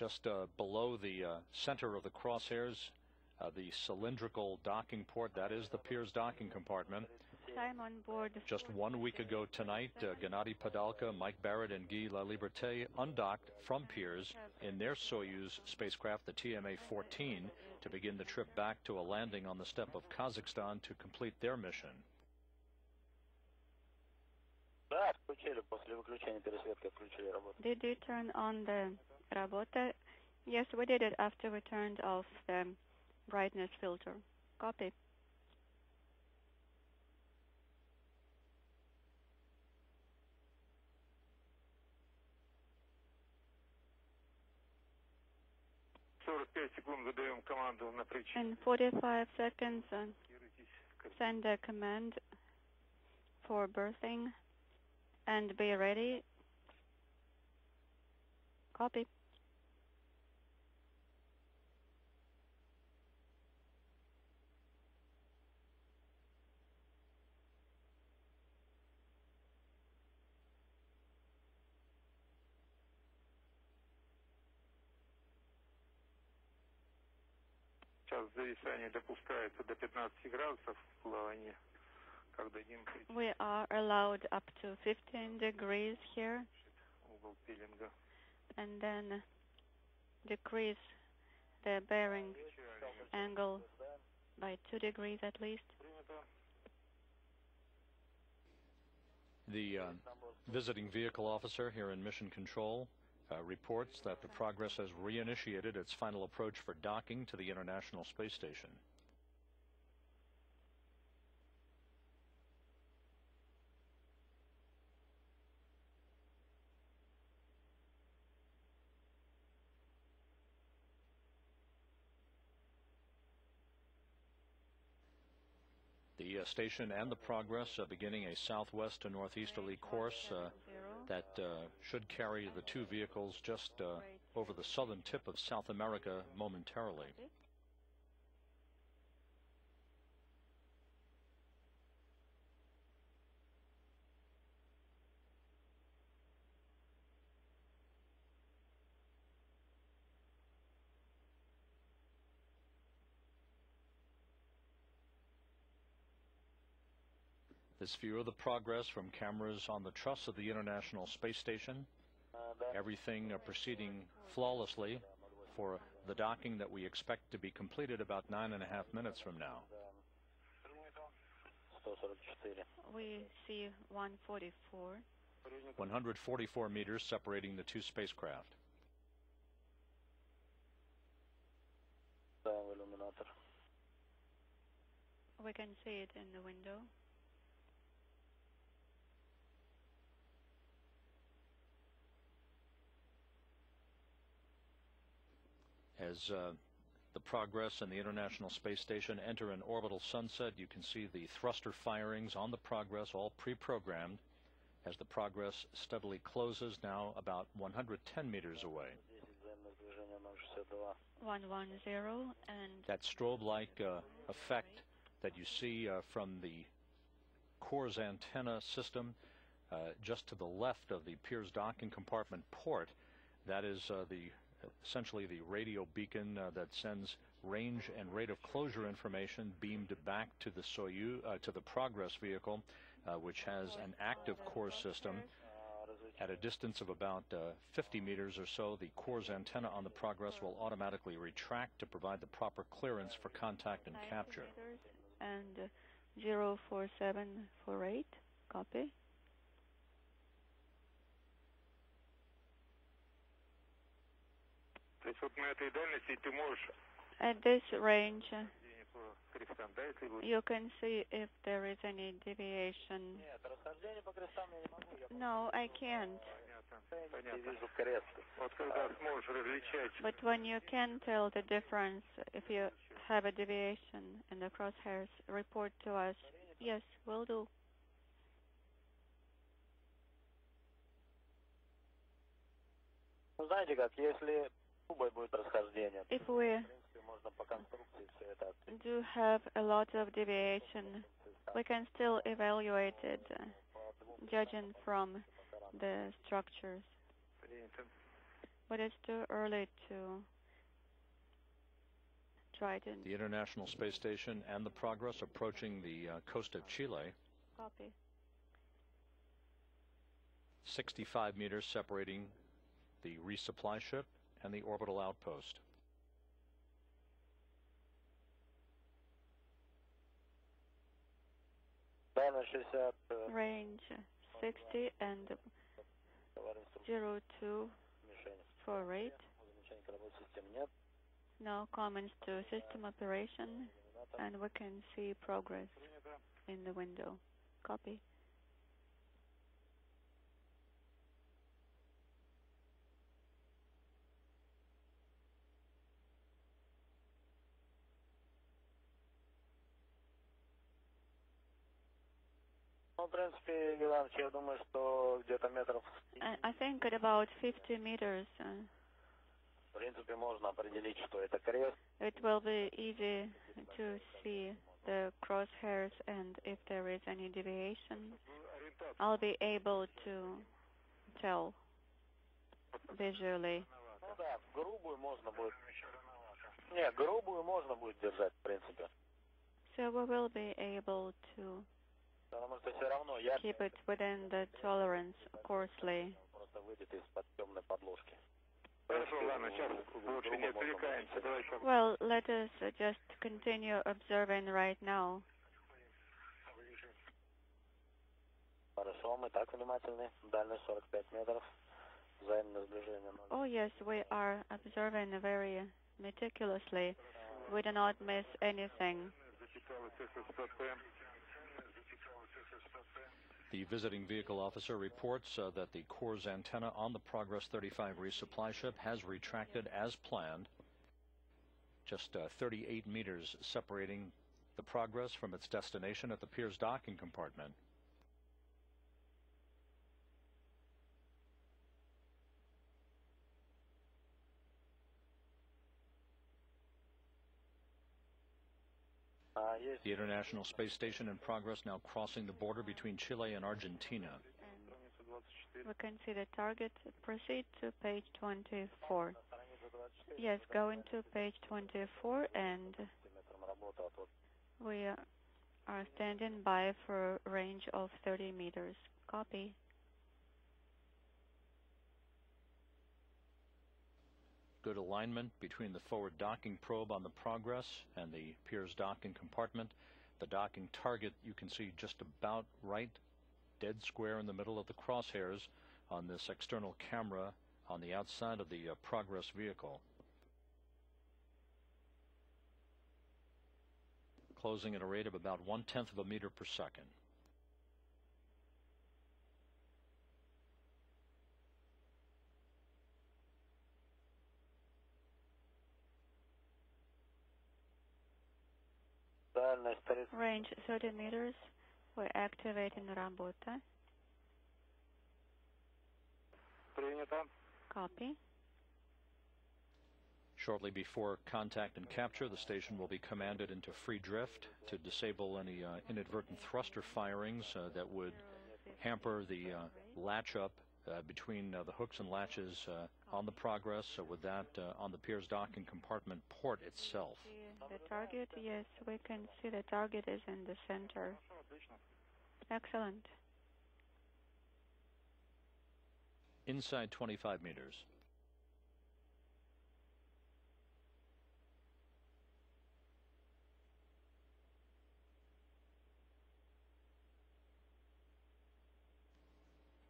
just below the center of the crosshairs, the cylindrical docking port. That is the Piers docking compartment. Time on board. Just 1 week ago tonight, Gennady Padalka, Mike Barrett, and Guy Laliberté undocked from Piers in their Soyuz spacecraft, the TMA-14, to begin the trip back to a landing on the steppe of Kazakhstan to complete their mission. Did you turn on the Работа? Yes, we did it after we turned off the brightness filter. Copy. In 45 seconds, send a command for berthing and be ready. Copy. We are allowed up to 15 degrees here, and then decrease the bearing angle by 2 degrees at least. The visiting vehicle officer here in Mission Control reports that the Progress has reinitiated its final approach for docking to the International Space Station. The station and the Progress beginning a southwest to northeasterly course that should carry the two vehicles just over the southern tip of South America momentarily. This view of the Progress from cameras on the truss of the International Space Station. Everything proceeding flawlessly for the docking that we expect to be completed about 9.5 minutes from now. We see 144. 144 meters separating the two spacecraft. We can see it in the window. As the Progress and the International Space Station enter an orbital sunset, you can see the thruster firings on the Progress, all pre-programmed, as the Progress steadily closes, now about 110 meters away. 110, and that strobe-like effect that you see from the Core's antenna system just to the left of the Piers docking compartment port, that is essentially the radio beacon that sends range and rate of closure information beamed back to the Soyuz, to the Progress vehicle, which has an active core system. At a distance of about 50 meters or so, the Core's antenna on the Progress will automatically retract to provide the proper clearance for contact and capture. And 04748, copy. At this range, you can see if there is any deviation. No, I can't. But when you can tell the difference, if you have a deviation in the crosshairs, report to us. Yes, will do. If we do have a lot of deviation, we can still evaluate it, judging from the structures. But it's too early to try to... The International Space Station and the Progress approaching the coast of Chile. Copy. 65 meters separating the resupply ship and the orbital outpost. Range 60 and 02 for rate. No comments to system operation, and we can see progress in the window. Copy. I think at about 50 meters. It will be easy to see the crosshairs, and if there is any deviation, I'll be able to tell visually. So we will be able to keep it within the tolerance coarsely. Well, let us just continue observing right now. Oh yes, we are observing very meticulously. We do not miss anything. The visiting vehicle officer reports that the Corps' antenna on the Progress 35 resupply ship has retracted as planned, just 38 meters separating the Progress from its destination at the Piers docking compartment. The International Space Station in Progress now crossing the border between Chile and Argentina. And we can see the target. Proceed to page 24. Yes, go into page 24, and we are standing by for a range of 30 meters. Copy. Good alignment between the forward docking probe on the Progress and the Piers docking compartment. The docking target you can see just about right, dead square in the middle of the crosshairs on this external camera on the outside of the Progress vehicle. Closing at a rate of about 1/10 of a meter per second. Range 30 meters. We're activating работа. Copy. Shortly before contact and capture, the station will be commanded into free drift to disable any inadvertent thruster firings that would hamper the latch up between the hooks and latches on the Progress, with that on the Piers docking compartment port itself. The target, yes, we can see the target is in the center. Excellent. Inside 25 meters.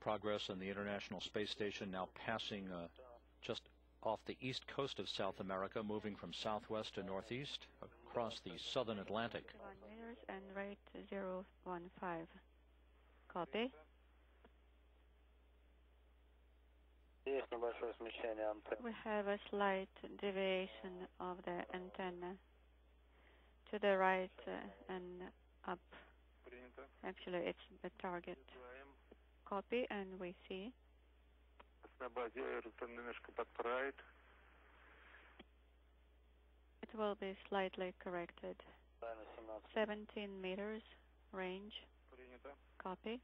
Progress on the International Space Station now passing just off the east coast of South America, moving from southwest to northeast across the southern Atlantic. 1 meters and rate 015. Copy. We have a slight deviation of the antenna to the right and up. Actually, it's the target. Copy, and we see. It will be slightly corrected. 17 meters range. Copy.